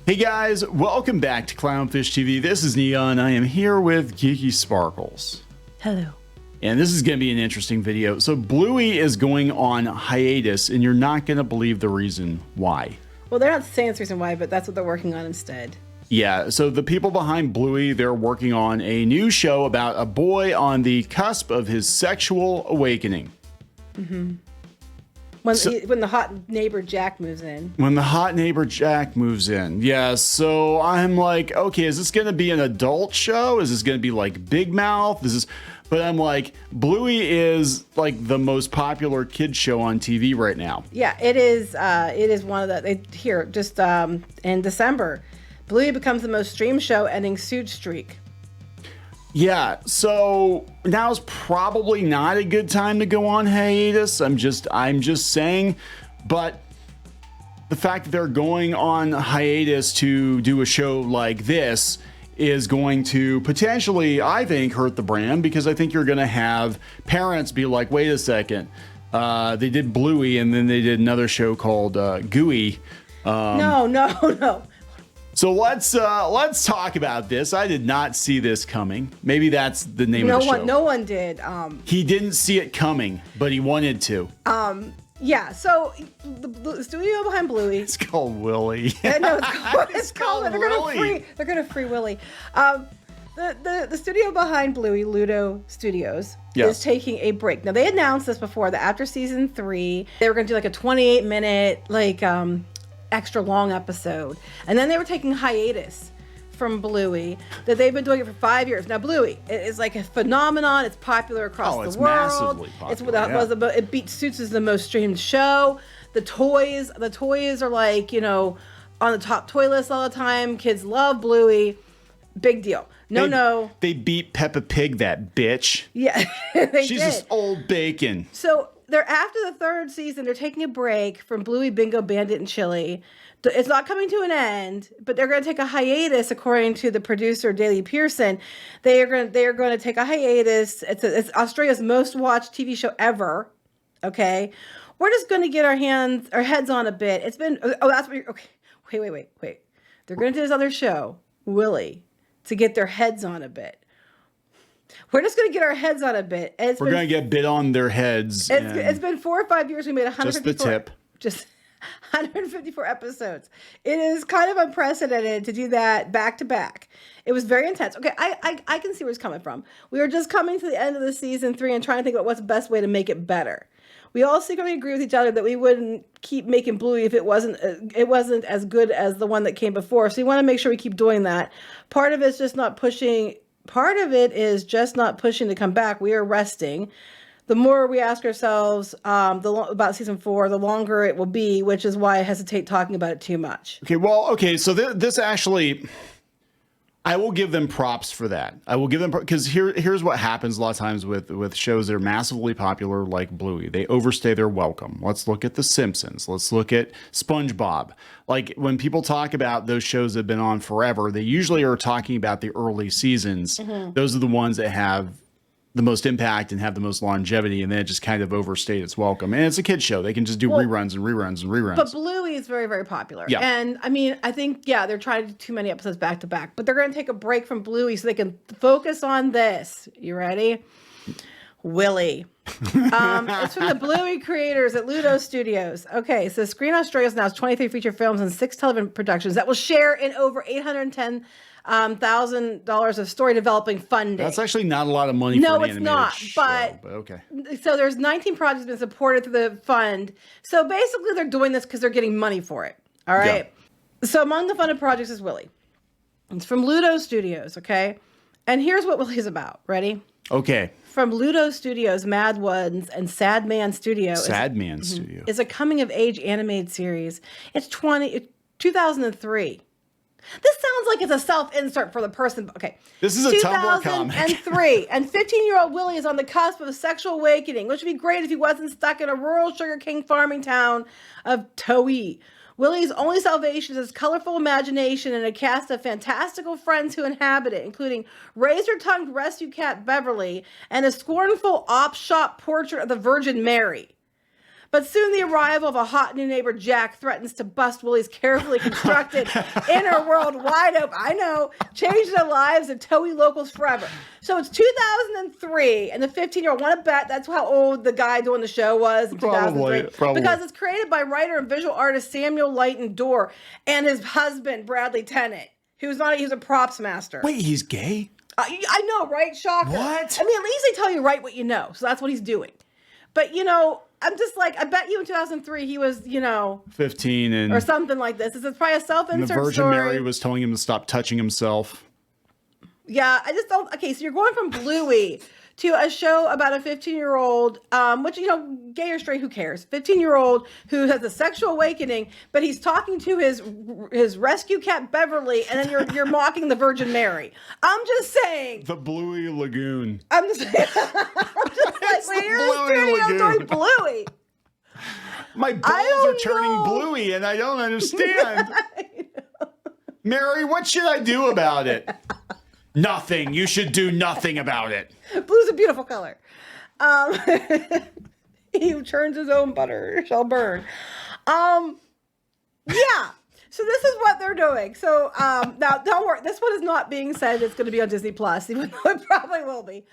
Hey guys, welcome back to Clownfish TV. This is Neon. I am here with Geeky Sparkles. Hello. And this is going to be an interesting video. So Bluey is going on hiatus, and you're not going to believe the reason why. Well, they're not saying the reason why, but that's what they're working on instead. Yeah, so the people behind Bluey, they're working on a new show about a boy on the cusp of his sexual awakening. Mm-hmm. When the hot neighbor Jack moves in. When the hot neighbor Jack moves in. Yeah, so I'm like, okay, is this going to be an adult show? Is this going to be like Big Mouth? But I'm like, Bluey is like the most popular kid show on TV right now. Yeah, it is. It is one of the, in December, Bluey becomes the most streamed show, ending Suit streak. Yeah, so now's probably not a good time to go on hiatus. I'm just saying, but the fact that they're going on hiatus to do a show like this is going to potentially, I think, hurt the brand, because I think you're going to have parents be like, wait a second, they did Bluey and then they did another show called Gooey. No. So let's talk about this. I did not see this coming. Maybe that's the name of the show. No one did. He didn't see it coming, but he wanted to. Yeah. So the studio behind Bluey. It's called Willy. No, it's called Willy. They're gonna free Willy. The studio behind Bluey, Ludo Studios, is taking a break. Now they announced this before that after season 3, they were gonna do like a 28-minute extra long episode, and then they were taking hiatus from Bluey that they've been doing it for 5 years. Now Bluey is like a phenomenon. It's popular across the world. Massively popular. It beat Suits as the most streamed show. The toys are like, on the top toy list all the time. Kids love Bluey. Big deal. They beat Peppa Pig, that bitch. Yeah, She's just old bacon. So they're after the 3rd season. They're taking a break from Bluey, Bingo, Bandit, and Chili. It's not coming to an end, but they're going to take a hiatus, according to the producer Daley Pearson. They are going to take a hiatus. It's Australia's most watched TV show ever. Okay, we're just going to get our heads on a bit. It's been okay. Wait. They're going to do this other show, Willy, to get their heads on a bit. We're just going to get our heads on a bit. We're going to get bit on their heads. It's been 4 or 5 years. We made 154. Just the tip. Just 154 episodes. It is kind of unprecedented to do that back to back. It was very intense. Okay, I can see where it's coming from. We were just coming to the end of the season 3 and trying to think about what's the best way to make it better. We all secretly agree with each other that we wouldn't keep making Bluey if it wasn't as good as the one that came before. So we want to make sure we keep doing that. Part of it is just not pushing to come back. We are resting. The more we ask ourselves about season 4, the longer it will be, which is why I hesitate talking about it too much. Okay, so this actually, I will give them props for that. I will give them, because here's what happens a lot of times with shows that are massively popular like Bluey. They overstay their welcome. Let's look at The Simpsons. Let's look at SpongeBob. Like, when people talk about those shows that have been on forever, they usually are talking about the early seasons. Mm-hmm. Those are the ones that have the most impact and have the most longevity, and then it just kind of overstayed its welcome. And it's a kid's show. They can just do reruns and reruns and reruns. But Bluey is very, very popular. Yeah. And I mean, I think, they're trying to do too many episodes back to back, but they're going to take a break from Bluey so they can focus on this. You ready? Willy. It's from the Bluey creators at Ludo Studios. Okay, so Screen Australia now has 23 feature films and 6 television productions that will share in over $810,000 of story developing funding. That's actually not a lot of money for an animated show. But okay. So there's 19 projects been supported through the fund. So basically they're doing this because they're getting money for it. All right. Yeah. So among the funded projects is Willy. It's from Ludo Studios, okay? And here's what Willy's about. Ready? Okay. From Ludo Studios, Mad Ones, and Sad Man Studio. Studio. Is a coming-of-age animated series. It's 2003. This sounds like it's a self-insert for the person. Okay. This is a Tumblr comic. 2003, and 15-year-old Willy is on the cusp of a sexual awakening, which would be great if he wasn't stuck in a rural sugarcane farming town of Towee. Willy's only salvation is his colorful imagination and a cast of fantastical friends who inhabit it, including razor-tongued rescue cat Beverly and a scornful op shop portrait of the Virgin Mary. But soon the arrival of a hot new neighbor, Jack, threatens to bust Willie's carefully constructed inner world wide open. I know, change the lives of Toei locals forever. So it's 2003, and the 15-year-old, want to bet that's how old the guy doing the show was in 2003. Probably. Because it's created by writer and visual artist Samuel Leighton Dorr and his husband, Bradley Tennant, he's a props master. Wait, he's gay? I know, right? Shocker. What? I mean, at least they tell you right what you know. So that's what he's doing. But, I'm just like, I bet you in 2003 he was, 15 and or something like this. It's probably a self-insert the Virgin story. Mary was telling him to stop touching himself. Yeah, I just don't. Okay, so you're going from Bluey to a show about a 15-year-old, which, gay or straight, who cares? 15-year-old who has a sexual awakening, but he's talking to his rescue cat Beverly, and then you're mocking the Virgin Mary. I'm just saying. The Bluey Lagoon. I'm just like, wait, you're in the studio doing Bluey. My balls are turning bluey, and I don't understand. Mary, what should I do about it? Nothing. You should do nothing about it. Blue's a beautiful color. He churns his own butter, shall burn. Yeah. So this is what they're doing. So now, don't worry. This one is not being said it's going to be on Disney Plus, even though it probably will be.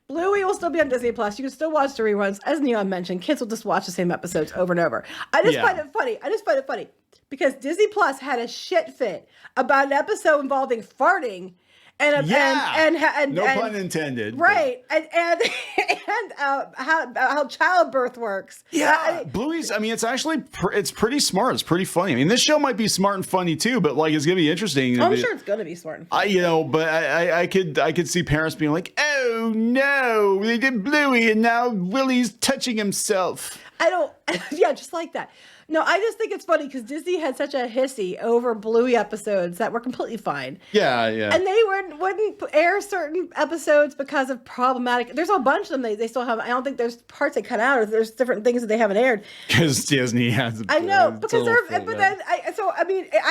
Bluey will still be on Disney Plus. You can still watch the reruns. As Neon mentioned, kids will just watch the same episodes over and over. I just find it funny because Disney Plus had a shit fit about an episode involving farting. No pun intended. Right, and how childbirth works. Yeah, Bluey's. I mean, it's actually it's pretty smart. It's pretty funny. I mean, this show might be smart and funny too, but like it's gonna be interesting. I'm sure it's gonna be smart and funny. But I could see parents being like, oh no, they did Bluey and now Willie's touching himself. Yeah, just like that. No, I just think it's funny because Disney had such a hissy over Bluey episodes that were completely fine. Yeah. And they wouldn't air certain episodes because of problematic. There's a bunch of them they still have. I don't think there's parts they cut out, or there's different things that they haven't aired. Because Disney has. I know because I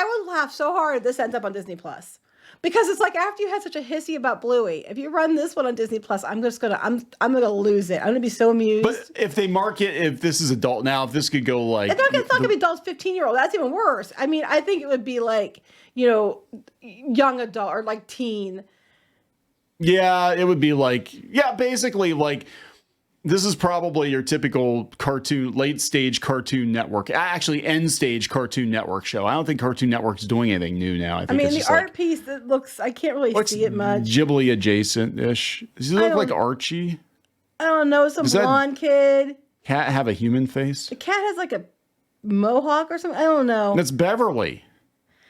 would laugh so hard if this ends up on Disney Plus. Because it's like after you had such a hissy about Bluey, if you run this one on Disney Plus, I'm gonna lose it. I'm gonna be so amused. But if they market, if this is adult now, if this could go like, it's not gonna be adults, 15-year-old. That's even worse. I mean, I think it would be like young adult or like teen. Yeah, it would be like basically like. This is probably your typical cartoon, late stage Cartoon Network, actually end stage Cartoon Network show. I don't think Cartoon Network's doing anything new now. I mean, the art piece that looks, I can't really see it much. Ghibli adjacent-ish. Does he look like Archie? I don't know, blonde kid. Cat have a human face? The cat has like a mohawk or something. I don't know. That's Beverly.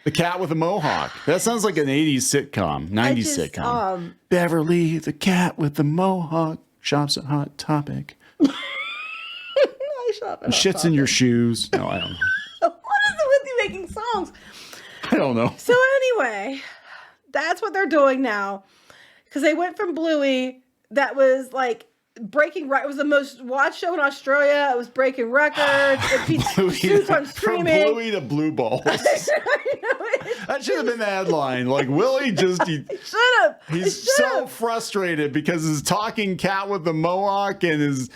The cat with a mohawk. That sounds like an 80s sitcom, 90s sitcom. Beverly, the cat with the mohawk. Shops at Hot Topic. I shop at Shits in your shoes. No, I don't know. What is it with you making songs? I don't know. So anyway, that's what they're doing now. Because they went from Bluey, that was like breaking records. It was the most watched show in Australia. It was breaking records. It beat Suits on streaming. From Bluey to Blue Balls. That should have been the headline. Like Willie he's so frustrated because his talking cat with the mohawk and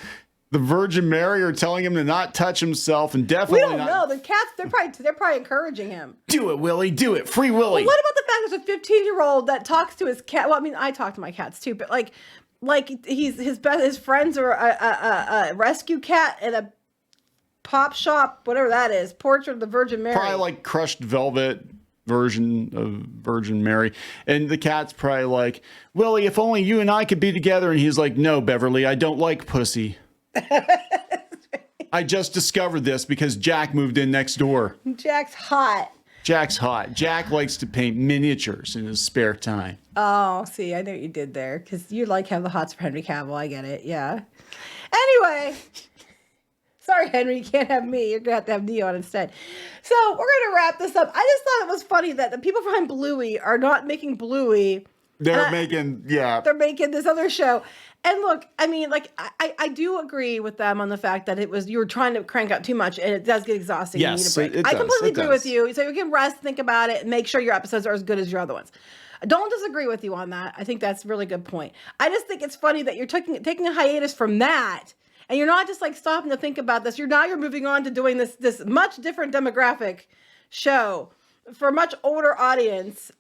the Virgin Mary are telling him to not touch himself and definitely we don't know. The cats, they're probably encouraging him. Do it, Willie. Do it. Free Willie. Well, what about the fact there's a 15-year-old that talks to his cat? Well, I mean, I talk to my cats too, but like his friends are a rescue cat and a pop shop, whatever that is, portrait of the Virgin Mary. Probably like crushed velvet version of Virgin Mary. And the cat's probably like, Willie, if only you and I could be together. And he's like, no, Beverly, I don't like pussy. I just discovered this because Jack moved in next door. Jack's hot. Jack likes to paint miniatures in his spare time. Oh, see, I know what you did there because you have the hots for Henry Cavill. I get it. Yeah. Anyway. Sorry, Henry, you can't have me. You're going to have Neon instead. So we're going to wrap this up. I just thought it was funny that the people behind Bluey are not making Bluey. They're making this other show. And look, I mean, like, I do agree with them on the fact that you were trying to crank out too much and it does get exhausting. Yes, you need a break. I completely agree with you. So you can rest, think about it, and make sure your episodes are as good as your other ones. I don't disagree with you on that. I think that's a really good point. I just think it's funny that you're taking a hiatus from that. and you're not just like stopping to think about this. You're moving on to doing this much different demographic show for a much older audience.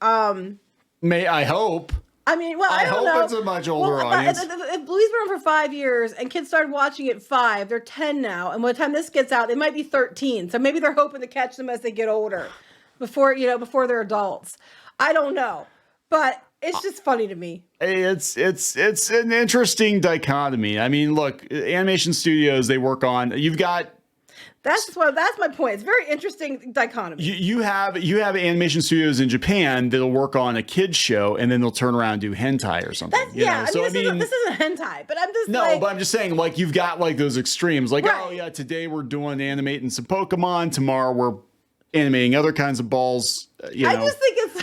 May I hope. I mean, well, I don't know. I hope it's a much older audience. If Bluey's been on for 5 years and kids started watching it at 5, they're 10 now. And by the time this gets out, they might be 13. So maybe they're hoping to catch them as they get older before they're adults. I don't know. But it's just funny to me. It's an interesting dichotomy. I mean, look, animation studios, they work on, you've got, that's my point. It's a very interesting dichotomy. You have animation studios in Japan that'll work on a kids show and then they'll turn around and do hentai or something. This isn't hentai, but I'm just but I'm just saying, like, you've got like those extremes, like, right. Oh yeah, today we're doing animating some Pokemon, tomorrow we're animating other kinds of balls. I just think it's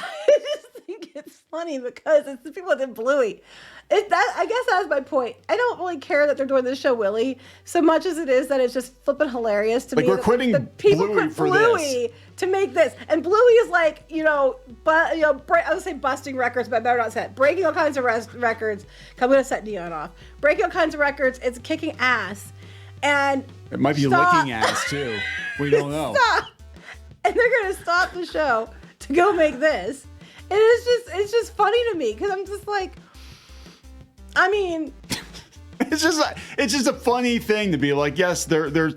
funny because it's the people that did Bluey. I guess that's my point. I don't really care that they're doing this show, Willie, so much as it is that it's just flipping hilarious to me. We're quitting Bluey for this. To make this, and Bluey is like, I would say busting records, but I better not say it. Breaking all kinds of records. I'm gonna set Neon off. Breaking all kinds of records. It's kicking ass, and it might be licking ass too. We don't know. Stop. And they're gonna stop the show to go make this. And it's just funny to me because I'm just like, I mean, it's just a funny thing to be like, yes, they're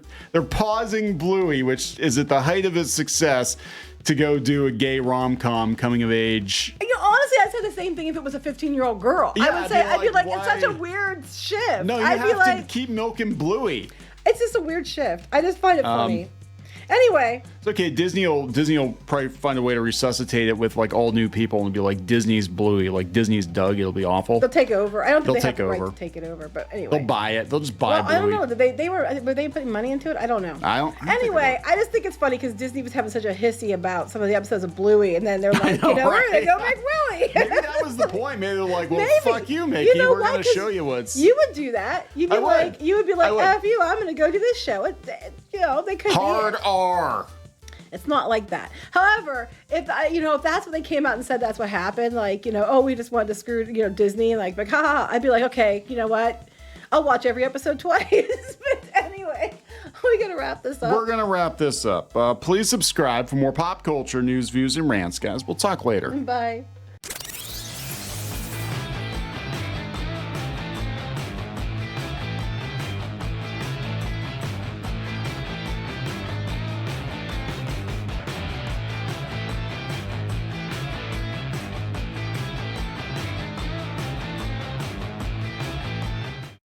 pausing Bluey, which is at the height of its success, to go do a gay rom-com coming of age. Honestly, I'd say the same thing if it was a 15-year-old girl. Yeah, I'd be like, it's such a weird shift. No, I'd have to keep milking Bluey. It's just a weird shift. I just find it funny. Anyway, it's okay. Disney will probably find a way to resuscitate it with like all new people and be like Disney's Bluey, like Disney's Doug. It'll be awful. They'll take over. I don't think they have the right to take it over, but anyway, they'll buy it. They'll just buy Bluey. I don't know. Were they putting money into it? I don't know. Anyway, I just think it's funny because Disney was having such a hissy about some of the episodes of Bluey, and then they're like, we're gonna go make Willy. Maybe that was the point. Maybe they're like, well, fuck you, Mickey. We're gonna show you what's. You would do that. You would be like, F you. I'm gonna go do this show. They could hard R. It's not like that. However, if that's what they came out and said, that's what happened. Like, we just wanted to screw, Disney. Like, haha. I'd be like, okay, you know what? I'll watch every episode twice. But anyway, we're gonna wrap this up. We're gonna wrap this up. Please subscribe for more pop culture news, views, and rants, guys. We'll talk later. Bye.